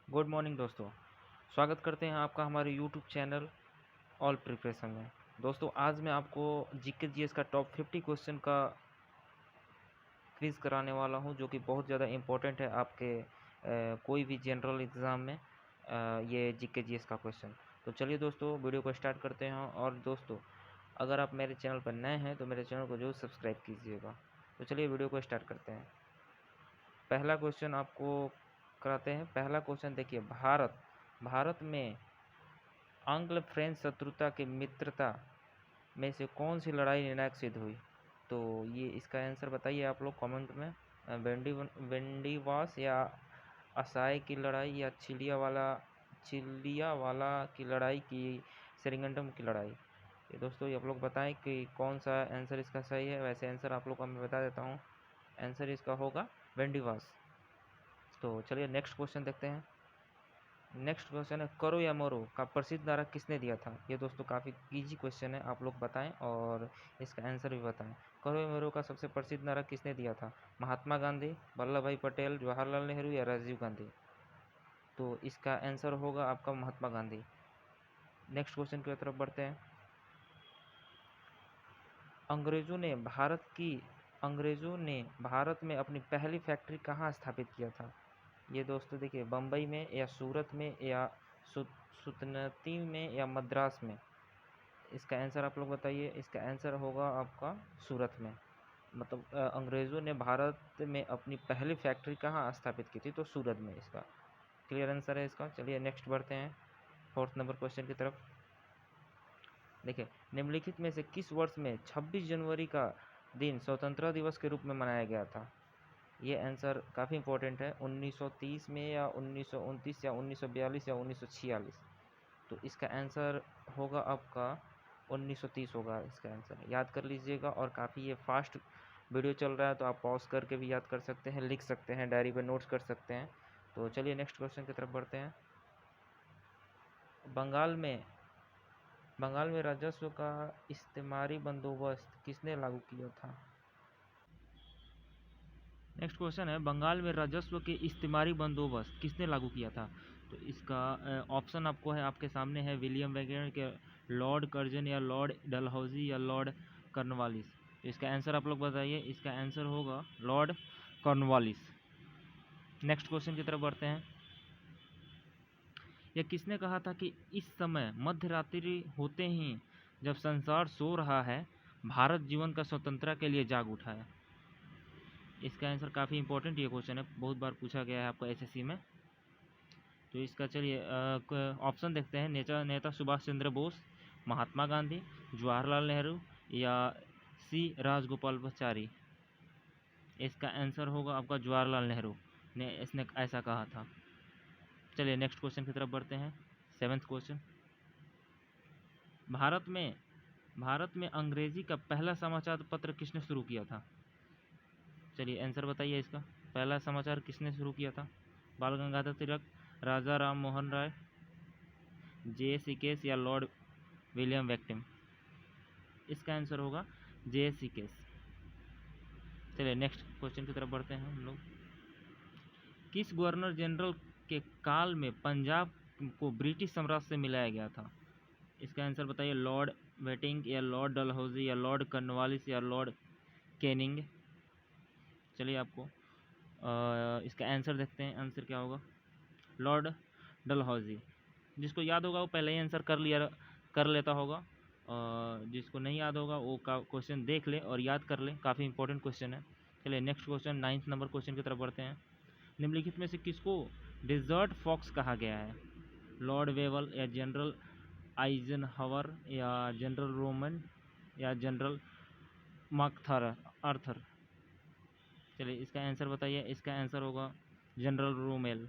Good morning दोस्तों। स्वागत करते हैं आपका हमारे यूट्यूब चैनल ऑल प्रिपरेशन में। दोस्तों आज मैं आपको जीके जीएस का टॉप 50 क्वेश्चन का क्विज कराने वाला हूं, जो कि बहुत ज़्यादा इम्पोर्टेंट है आपके कोई भी जनरल एग्ज़ाम में ये जीके जीएस का क्वेश्चन। तो चलिए दोस्तों वीडियो को स्टार्ट करते हैं। और दोस्तों अगर आप मेरे चैनल पर नए हैं तो मेरे चैनल को जरूर सब्सक्राइब कीजिएगा। तो चलिए वीडियो को स्टार्ट करते हैं। पहला क्वेश्चन आपको कराते हैं। पहला क्वेश्चन देखिए, भारत में आंग्ल फ्रेंच शत्रुता के मित्रता में से कौन सी लड़ाई निर्णायक सिद्ध हुई? तो ये इसका आंसर बताइए आप लोग कमेंट में। वेंडीवास या असाय की लड़ाई या चिलियावाला की लड़ाई की सेरिंगटम की लड़ाई। ये दोस्तों ये आप लोग बताएं कि कौन सा आंसर इसका सही है। वैसे आंसर आप लोग को मैं बता देता हूँ, आंसर इसका होगा वेंडीवास। तो चलिए नेक्स्ट क्वेश्चन देखते हैं। नेक्स्ट क्वेश्चन है, करो या मरो का प्रसिद्ध नारा किसने दिया था? ये दोस्तों काफ़ी इजी क्वेश्चन है, आप लोग बताएं और इसका आंसर भी बताएं। करो या मरो का सबसे प्रसिद्ध नारा किसने दिया था? महात्मा गांधी, वल्लभ भाई पटेल, जवाहरलाल नेहरू या राजीव गांधी? तो इसका आंसर होगा आपका महात्मा गांधी। नेक्स्ट क्वेश्चन की तरफ बढ़ते हैं। अंग्रेज़ों ने भारत में अपनी पहली फैक्ट्री कहाँ स्थापित किया था? ये दोस्तों देखिए, बम्बई में या सूरत में या सुतनती में या मद्रास में? इसका आंसर आप लोग बताइए। इसका आंसर होगा आपका सूरत में। मतलब अंग्रेज़ों ने भारत में अपनी पहली फैक्ट्री कहाँ स्थापित की थी? तो सूरत में। इसका क्लियर आंसर है इसका। चलिए नेक्स्ट बढ़ते हैं फोर्थ नंबर क्वेश्चन की तरफ। देखिए, निम्नलिखित में से किस वर्ष में 26 जनवरी का दिन स्वतंत्रता दिवस के रूप में मनाया गया था? ये आंसर काफ़ी इंपॉर्टेंट है। 1930 में या 1929 या 1942 या 1946? तो इसका आंसर होगा आपका 1930 होगा इसका आंसर। याद कर लीजिएगा। और काफ़ी ये फास्ट वीडियो चल रहा है तो आप पॉज करके भी याद कर सकते हैं, लिख सकते हैं, डायरी पे नोट्स कर सकते हैं। तो चलिए नेक्स्ट क्वेश्चन की तरफ बढ़ते हैं। बंगाल में राजस्व का इस्तेमारी बंदोबस्त किसने लागू किया था? नेक्स्ट क्वेश्चन है, बंगाल में राजस्व के इस्तेमारी बंदोबस्त किसने लागू किया था? तो इसका ऑप्शन आपको है, आपके सामने है, विलियम वेगनर के, लॉर्ड कर्जन या लॉर्ड डलहौजी या लॉर्ड कॉर्नवालिस? तो इसका आंसर आप लोग बताइए। इसका आंसर होगा लॉर्ड कॉर्नवालिस। नेक्स्ट क्वेश्चन की तरफ बढ़ते हैं। यह किसने कहा था कि इस समय मध्य रात्रि होते ही जब संसार सो रहा है, भारत जीवन का स्वतंत्रता के लिए जाग उठा है? इसका आंसर काफ़ी इंपॉर्टेंट ये क्वेश्चन है, बहुत बार पूछा गया है आपको एसएससी में। तो इसका चलिए ऑप्शन देखते हैं। नेता सुभाष चंद्र बोस, महात्मा गांधी, जवाहरलाल नेहरू या सी राजगोपालाचारी? इसका आंसर होगा आपका जवाहरलाल नेहरू ने इसने ऐसा कहा था। चलिए नेक्स्ट क्वेश्चन की तरफ बढ़ते हैं। सेवेंथ क्वेश्चन, भारत में अंग्रेजी का पहला समाचार पत्र किसने शुरू किया था? चलिए आंसर बताइए इसका। पहला समाचार किसने शुरू किया था? बाल गंगाधर तिलक, राजा राम मोहन राय, जे.एस. केस या लॉर्ड विलियम बेंटिक? इसका आंसर होगा जे.एस. केस। चलिए नेक्स्ट क्वेश्चन की तरफ बढ़ते हैं हम लोग। किस गवर्नर जनरल के काल में पंजाब को ब्रिटिश साम्राज्य से मिलाया गया था? इसका आंसर बताइए। लॉर्ड बेंटिक या लॉर्ड डलहौजी या लॉर्ड कॉर्नवालिस या लॉर्ड कैनिंग? चलिए आपको इसका आंसर देखते हैं। आंसर क्या होगा? लॉर्ड डलहौजी। जिसको याद होगा वो पहले ही आंसर कर लेता होगा। जिसको नहीं याद होगा वो क्वेश्चन देख ले और याद कर ले, काफ़ी इंपॉर्टेंट क्वेश्चन है। चलिए next question, 9th number question की तरफ बढ़ते हैं। निम्नलिखित में से किसको डेजर्ट फॉक्स कहा गया है? लॉर्ड वेवल या जनरल आइजनहावर या जनरल रोमन या जनरल आर्थर? चलिए इसका आंसर बताइए। इसका आंसर होगा जनरल रोमेल।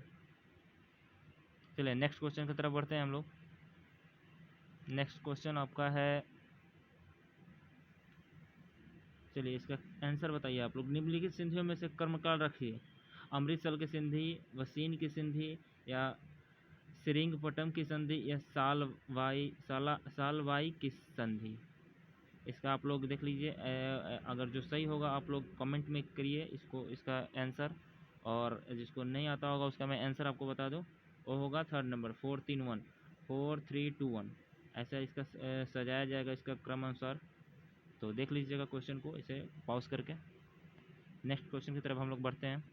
चलिए नेक्स्ट क्वेश्चन की तरफ बढ़ते हैं हम लोग। नेक्स्ट क्वेश्चन आपका है, चलिए इसका आंसर बताइए आप लोग। निम्नलिखित संधियों में से कर्मकाल रखिए। अमृतसर की संधि, वसीन की संधि या श्रीरंगपट्टनम की संधि या सालवाई की संधि? इसका आप लोग देख लीजिए। अगर जो सही होगा आप लोग कमेंट में करिए इसका आंसर। और जिसको नहीं आता होगा उसका मैं आंसर आपको बता दूं। वो होगा थर्ड नंबर 431 4321, ऐसा इसका सजाया जाएगा इसका क्रम अनुसार। तो देख लीजिएगा क्वेश्चन को इसे पॉज करके। नेक्स्ट क्वेश्चन की तरफ हम लोग बढ़ते हैं।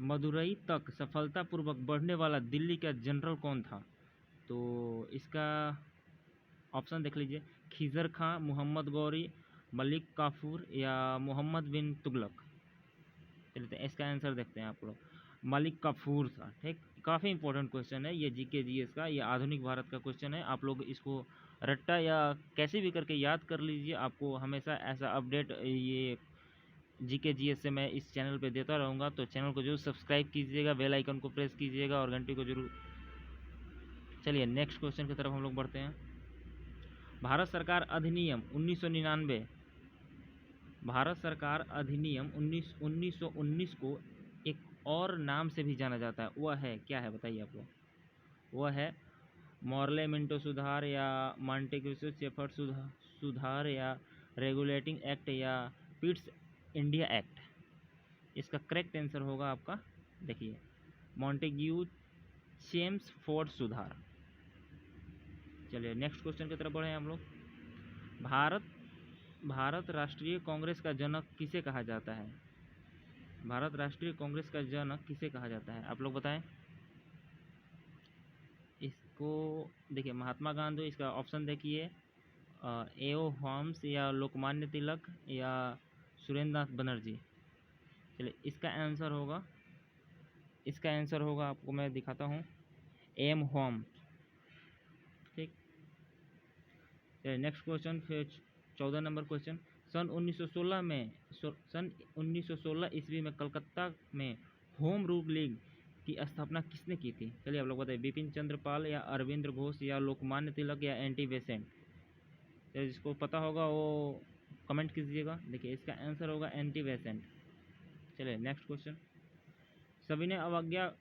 मदुरई तक सफलतापूर्वक बढ़ने वाला दिल्ली का जनरल कौन था? तो इसका ऑप्शन देख लीजिए, खिजर खां, मोहम्मद गौरी, मलिक काफूर या मोहम्मद बिन तुगलक। चलिए तो इसका आंसर देखते हैं आप लोग। मलिक काफूर था, ठीक। काफ़ी इंपॉर्टेंट क्वेश्चन है ये, जीके जीएस का, ये आधुनिक भारत का क्वेश्चन है। आप लोग इसको रट्टा या कैसे भी करके याद कर लीजिए, आपको हमेशा ऐसा अपडेट ये जीके जीएस से मैं इस चैनल पे देता रहूँगा। तो चैनल को जरूर सब्सक्राइब कीजिएगा, बेल आइकन को प्रेस कीजिएगा और घंटी को जरूर। चलिए नेक्स्ट क्वेश्चन की तरफ हम लोग बढ़ते हैं। भारत सरकार अधिनियम 1999, भारत सरकार अधिनियम 1919 को एक और नाम से भी जाना जाता है, वह है क्या है बताइए आप लोग? वह है मॉर्ले मिंटो सुधार या मॉन्टेक्रिस्टो शेफर्ड सुधार या रेगुलेटिंग एक्ट या पिट्स इंडिया एक्ट। इसका करेक्ट आंसर होगा आपका, देखिए, मॉन्टेग्यू चेम्सफोर्ड सुधार। चलिए नेक्स्ट क्वेश्चन की तरफ बढ़े हम लोग। भारत राष्ट्रीय कांग्रेस का जनक किसे कहा जाता है? भारत राष्ट्रीय कांग्रेस का जनक किसे कहा जाता है, आप लोग बताएं। इसको देखिए, महात्मा गांधी, इसका ऑप्शन देखिए, एओ हॉम्स या लोकमान्य तिलक या सुरेंद्र नाथ बनर्जी। चलिए इसका आंसर होगा आपको मैं दिखाता हूँ, एम होम, ठीक। नेक्स्ट क्वेश्चन, फिर 14 नंबर क्वेश्चन। सन 1916 ईस्वी में कलकत्ता में होम रूल लीग की स्थापना किसने की थी? चलिए आप लोग बताइए, बिपिन चंद्र पाल या अरविंद घोष या लोकमान्य तिलक या एंटी बेसेंट। तो जिसको पता होगा वो कमेंट कीजिएगा। देखिए इसका आंसर होगा एंटी बेसेंट। चलिए नेक्स्ट क्वेश्चन। सविनय अवज्ञा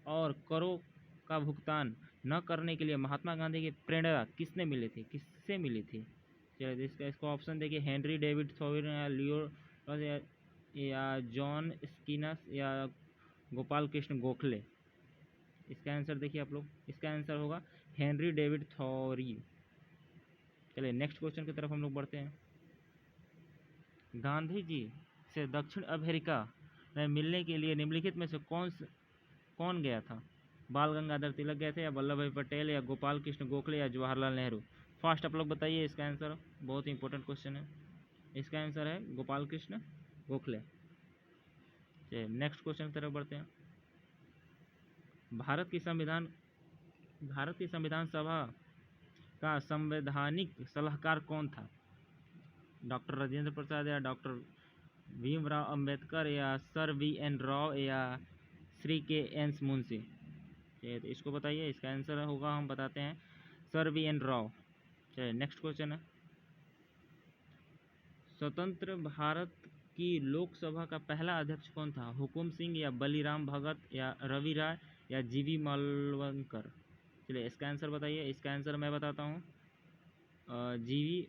और करों का भुगतान न करने के लिए महात्मा गांधी की प्रेरणा किससे मिली थी? चलिए इसका ऑप्शन देखिए, हेनरी डेविड थॉमस या लियो या जॉन स्किनस या गोपाल कृष्ण गोखले। इसका आंसर देखिए आप लोग, इसका आंसर होगा हेनरी डेविड थॉरी। चलिए नेक्स्ट क्वेश्चन की तरफ हम लोग बढ़ते हैं। गांधी जी से दक्षिण अमेरिका में मिलने के लिए निम्नलिखित में से कौन गया था? बाल गंगाधर तिलक गए थे या वल्लभ भाई पटेल या गोपाल कृष्ण गोखले या जवाहरलाल नेहरू? फास्ट आप लोग बताइए इसका आंसर, बहुत इंपॉर्टेंट क्वेश्चन है। इसका आंसर है गोपाल कृष्ण गोखले। चलिए नेक्स्ट क्वेश्चन की तरफ बढ़ते हैं। भारत की संविधान सभा का संवैधानिक सलाहकार कौन था? डॉक्टर राजेंद्र प्रसाद या डॉक्टर भीमराव अंबेडकर या सर वी.एन. राव या श्री के.एन. मुंशी? तो इसको बताइए, इसका आंसर होगा, हम बताते हैं, सर वी.एन. राव। चलिए नेक्स्ट क्वेश्चन है। स्वतंत्र भारत की लोकसभा का पहला अध्यक्ष कौन था? हुकुम सिंह या बलीराम भगत या रवि राय या जीवी मालवंकर? चलिए इसका आंसर बताइए। इसका आंसर मैं बताता हूँ, जीवी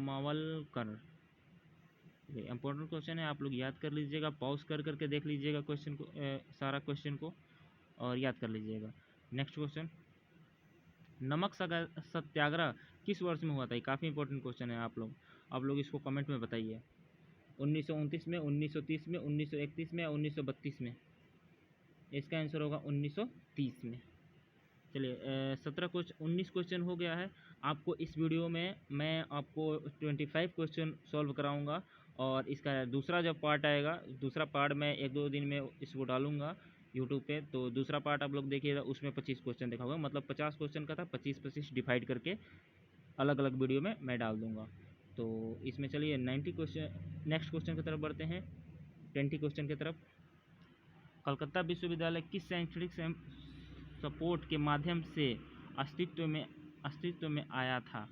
मावलकर। इंपॉर्टेंट क्वेश्चन है, आप लोग याद कर लीजिएगा, पॉज करके देख लीजिएगा क्वेश्चन को, सारा क्वेश्चन को, और याद कर लीजिएगा। नेक्स्ट क्वेश्चन, नमक सत्याग्रह किस वर्ष में हुआ था? ये काफ़ी इंपॉर्टेंट क्वेश्चन है, आप लोग इसको कमेंट में बताइए। 1929 में, 1930 में, 1931 में या 1932 में? इसका आंसर होगा 1930 में। चलिए 19 क्वेश्चन हो गया है। आपको इस वीडियो में मैं आपको 25 क्वेश्चन सॉल्व कराऊंगा, और इसका दूसरा जब पार्ट आएगा, दूसरा पार्ट मैं 1-2 दिन में इसको डालूंगा यूट्यूब पे। तो दूसरा पार्ट आप लोग देखिएगा, उसमें 25 क्वेश्चन दिखाऊंगा, मतलब 50 क्वेश्चन का था, 25-25 डिवाइड करके अलग अलग वीडियो में मैं डाल दूँगा। तो इसमें चलिए 90 क्वेश्चन, नेक्स्ट क्वेश्चन की तरफ बढ़ते हैं, 20 क्वेश्चन की तरफ। कलकत्ता विश्वविद्यालय किस शैक्षणिक सपोर्ट के माध्यम से अस्तित्व में आया था?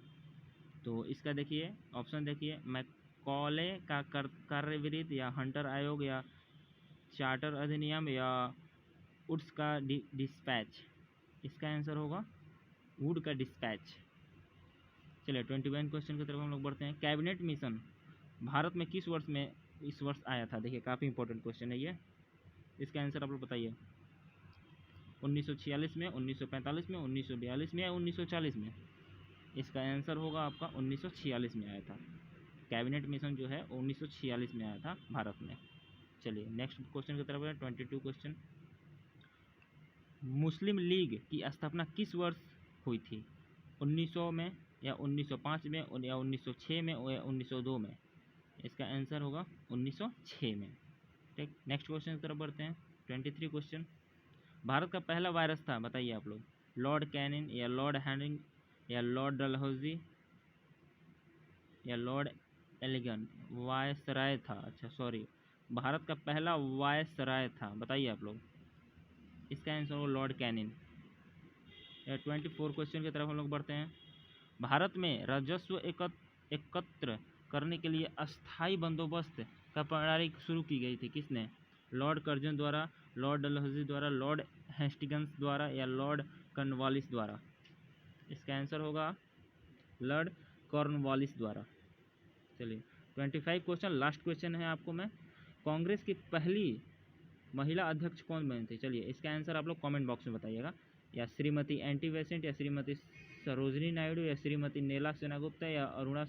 तो इसका देखिए ऑप्शन देखिए, मैकॉले का कार्यवृत्त या हंटर आयोग या चार्टर अधिनियम या वुड्स का डिस्पैच? इसका आंसर होगा वुड का डिस्पैच। चलिए 21 क्वेश्चन की तरफ हम लोग बढ़ते हैं। कैबिनेट मिशन भारत में किस वर्ष में इस वर्ष आया था? देखिए काफ़ी इंपॉर्टेंट क्वेश्चन है ये। इसका आंसर आप लोग बताइए। 1946 में, 1945 में, 1942 में या 1940 में? इसका आंसर होगा आपका 1946 में आया था। कैबिनेट मिशन जो है 1946 में आया था भारत में। चलिए नेक्स्ट क्वेश्चन की तरफ है। 22 क्वेश्चन, मुस्लिम लीग की स्थापना किस वर्ष हुई थी? 1900 में या 1905 में या 1906 में या 1902 में? इसका आंसर होगा 1906 में। ठीक, नेक्स्ट क्वेश्चन की तरफ बढ़ते हैं। 23 क्वेश्चन, भारत का पहला वायरस था, बताइए आप लोग। लॉर्ड कैनिन या लॉर्ड हैंडिंग या लॉर्ड डलहौजी या लॉर्ड एलिगन? वायसराय था, अच्छा सॉरी, भारत का पहला वायसराय था, बताइए आप लोग। इसका आंसर होगा लॉर्ड कैनिन। 24 क्वेश्चन की तरफ हम लोग बढ़ते हैं। भारत में राजस्व एकत्र करने के लिए अस्थाई बंदोबस्त का प्रणाली शुरू की गई थी, किसने? लॉर्ड कर्जन द्वारा, लॉर्ड डलहौजी द्वारा, लॉर्ड हेस्टिंग्स द्वारा या लॉर्ड कॉर्नवालिस द्वारा? इसका आंसर होगा लॉर्ड कॉर्नवालिस द्वारा। चलिए 25 क्वेश्चन, लास्ट क्वेश्चन है आपको मैं। कांग्रेस की पहली महिला अध्यक्ष कौन बनी थी? चलिए इसका आंसर आप लोग कमेंट बॉक्स में बताइएगा। या श्रीमती एंटी बेसेंट या श्रीमती सरोजनी नायडू या श्रीमती नेला सेनागुप्ता या अरुणा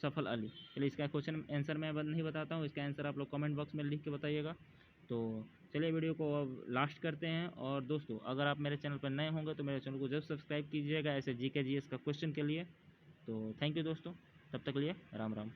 सफल अली? चलिए इसका क्वेश्चन आंसर मैं नहीं बताता हूँ, इसका आंसर आप लोग कमेंट बॉक्स में लिख के बताइएगा। तो चलिए वीडियो को अब लास्ट करते हैं। और दोस्तों अगर आप मेरे चैनल पर नए होंगे तो मेरे चैनल को जरूर सब्सक्राइब कीजिएगा ऐसे GK GS का क्वेश्चन के लिए। तो थैंक यू दोस्तों, तब तक के लिए राम राम।